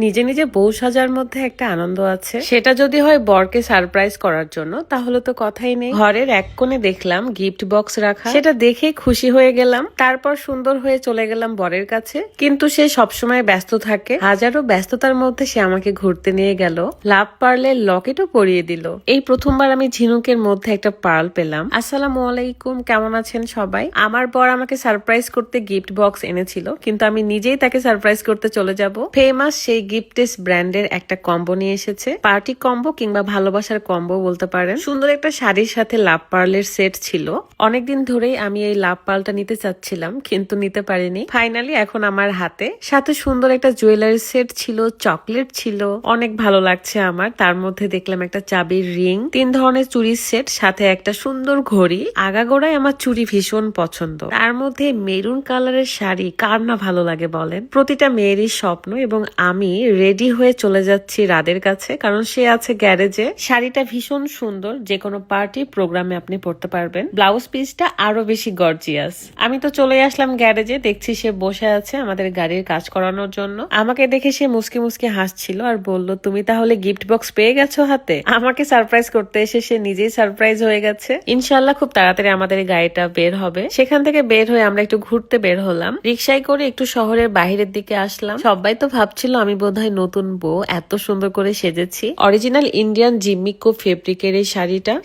নিজে নিজে বউ সাজার মধ্যে একটা আনন্দ আছে, সেটা যদি হয় বরকে সারপ্রাইজ করার জন্য তাহলে তো কথাই নেই। ঘরের এক কোণে দেখলাম গিফট বক্স রাখা, সেটা দেখে খুশি হয়ে গেলাম। তারপর সুন্দর হয়ে চলে গেলাম বরের কাছে, কিন্তু সে সবসময় ব্যস্ত থাকে। হাজারো ব্যস্ততার মধ্যে সে আমাকে ঘুরতে নিয়ে গেল, লাভ পার্লের লকেটও পরিয়ে দিল। এই প্রথমবার আমি ঝিনুকের মধ্যে একটা পার্ল পেলাম। আসসালামু আলাইকুম, কেমন আছেন সবাই? আমার বর আমাকে সারপ্রাইজ করতে গিফট বক্স এনেছিল, কিন্তু আমি নিজেই তাকে সারপ্রাইজ করতে চলে যাব। ফেমাস সেই গিফটেস ব্র্যান্ডের একটা কম্বো নিয়ে এসেছে, পার্টি কম্বো কিংবা ভালোবাসার কম্বো বলতে পারেন। সুন্দর একটা শাড়ির সাথে লাভ পার্লের সেট ছিল। অনেকদিন ধরেই আমি এই লাভ পার্লটা নিতে চাচ্ছিলাম, কিন্তু নিতে পারিনি। ফাইনালি এখন আমার হাতে। সাথে সুন্দর একটা জুয়েলারি সেট ছিল, চকলেট ছিল, অনেক ভালো লাগছে আমার। তার মধ্যে দেখলাম একটা চাবির রিং, 3 ধরনের চুরির সেট, সাথে একটা সুন্দর ঘড়ি। আগাগোড়াই আমার চুড়ি ভীষণ পছন্দ। তার মধ্যে মেরুন কালারের শাড়ি কার না ভালো লাগে বলেন? প্রতিটা মেয়েরই স্বপ্ন। এবং আমি রেডি হয়ে চলে যাচ্ছি রাদের কাছে, কারণ সে আছে গ্যারেজে। শাড়িটা ভীষণ সুন্দর, যে কোনো পার্টি প্রোগ্রামে আপনি পড়তে পারবেন। ব্লাউজ পিসটা আরো বেশি গর্জিয়াস। আমি তো চলে আসলাম গ্যারেজে, দেখছি সে বসে আছে আমাদের গাড়ির কাজ করানোর জন্য। আমাকে দেখে সে মুসকি মুসকি হাসছিল আর বলল, তুমি তাহলে গিফট বক্স পেয়ে গেছো হাতে? আমাকে সারপ্রাইজ করতে এসে সে নিজেই সারপ্রাইজ হয়ে গেছে। ইনশাল্লাহ খুব তাড়াতাড়ি আমাদের গাড়িটা বের হবে। সেখান থেকে বের হয়ে আমরা একটু ঘুরতে বের হলাম, রিক্সায় করে একটু শহরের বাহিরের দিকে আসলাম। সবাই তো ভাবছিল আমি বোধহয় নতুন বউ, এত সুন্দর করে সেজেছি। অরিজিনাল ইন্ডিয়ান জিমিকো ফেব্রিকের এই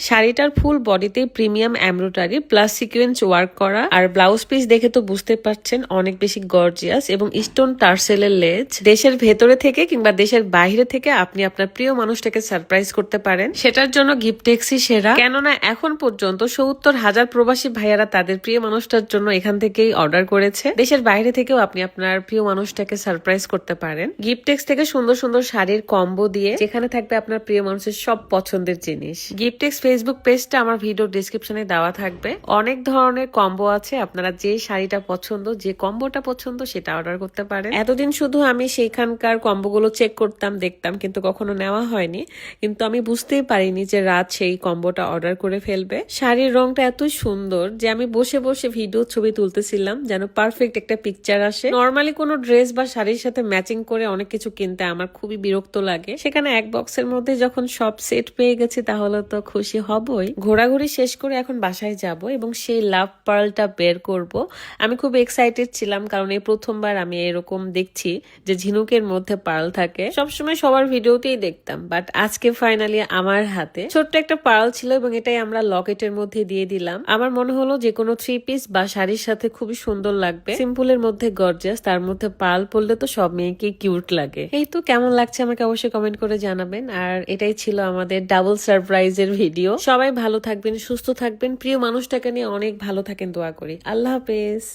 শাড়িটার ফুল বডিতে premium embroidery plus sequence work করা, আর ব্লাউজ পিস দেখে তো বুঝতে পারছেন অনেক বেশি গর্জিয়াস, এবং স্টোন টার্সেলের লেজ। দেশের ভেতরে থেকে কিংবা দেশের বাইরে থেকে আপনি আপনার প্রিয় মানুষটাকে সারপ্রাইজ করতে পারেন, সেটার জন্য গিফটেক্সই সেরা। কেননা এখন পর্যন্ত ৭০,০০০ প্রবাসী ভাইয়ারা তাদের প্রিয় মানুষটার জন্য এখান থেকেই অর্ডার করেছে। দেশের বাইরে থেকেও আপনি আপনার প্রিয় মানুষটাকে সারপ্রাইজ করতে পারেন গিফটেক্স থেকে সুন্দর সুন্দর শাড়ির কম্বো দিয়ে, যেখানে থাকবে আপনার প্রিয় মানুষের সব পছন্দের জিনিস। গিফটেক্স ফেসবুক পেজটা আমার ভিডিও ডিসক্রিপশনে দেওয়া থাকবে। অনেক ধরনের কম্বো আছে, আপনারা যে শাড়িটা পছন্দ, যে কম্বোটা পছন্দ সেটা অর্ডার করতে পারেন। এতদিন শুধু আমি সেইখানকার কম্বোগুলো চেক করতাম, দেখতাম, কিন্তু কখনো নেওয়া হয়নি। কিন্তু আমি বুঝতেই পারিনি যে রাত সেই কম্বোটা অর্ডার করে ফেলবে। শাড়ির রংটা এত সুন্দর যে আমি বসে বসে ভিডিও ছবি তুলতেছিলাম, যেন পারফেক্ট একটা পিকচার আসে। নর্মালি কোনো ড্রেস বা শাড়ির সাথে ম্যাচিং করে অনেক কিছু কিনতে আমার খুবই বিরক্ত লাগে, সেখানে এক বক্সের মধ্যে যখন সব সেট পেয়ে গেছি তাহলে তো খুশি হবই। ঘোরাঘুরি শেষ করে এখন বাসায় যাব এবং সেই লাভ পার্লটা বের করব। আমি খুব এক্সাইটেড ছিলাম, কারণ এই প্রথমবার আমি এরকম দেখছি যে ঝিনুকের মধ্যে পার্ল থাকে। সবসময় সবার ভিডিওতেই দেখতাম, বাট আজকে ফাইনালি আমার হাতে ছোট্ট একটা পার্ল ছিল, এবং এটাই আমরা লকেটের মধ্যে দিয়ে দিলাম। আমার মনে হলো যে কোনো 3 পিস বা শাড়ির সাথে খুবই সুন্দর লাগবে। সিম্পলের মধ্যে গর্জিয়াস, তার মধ্যে পার্ল পরলে তো সব মেয়েকে কিউট লাগে। এই তো, কেমন লাগছে আমাকে অবশ্যই কমেন্ট করে জানাবেন। আর এটাই ছিল আমাদের ডাবল সারপ্রাইজের ভিডিও। সবাই ভালো থাকবেন, সুস্থ থাকবেন, প্রিয় মানুষটাকে নিয়ে অনেক ভালো থাকেন, দোয়া করি। আল্লাহ হাফেজ।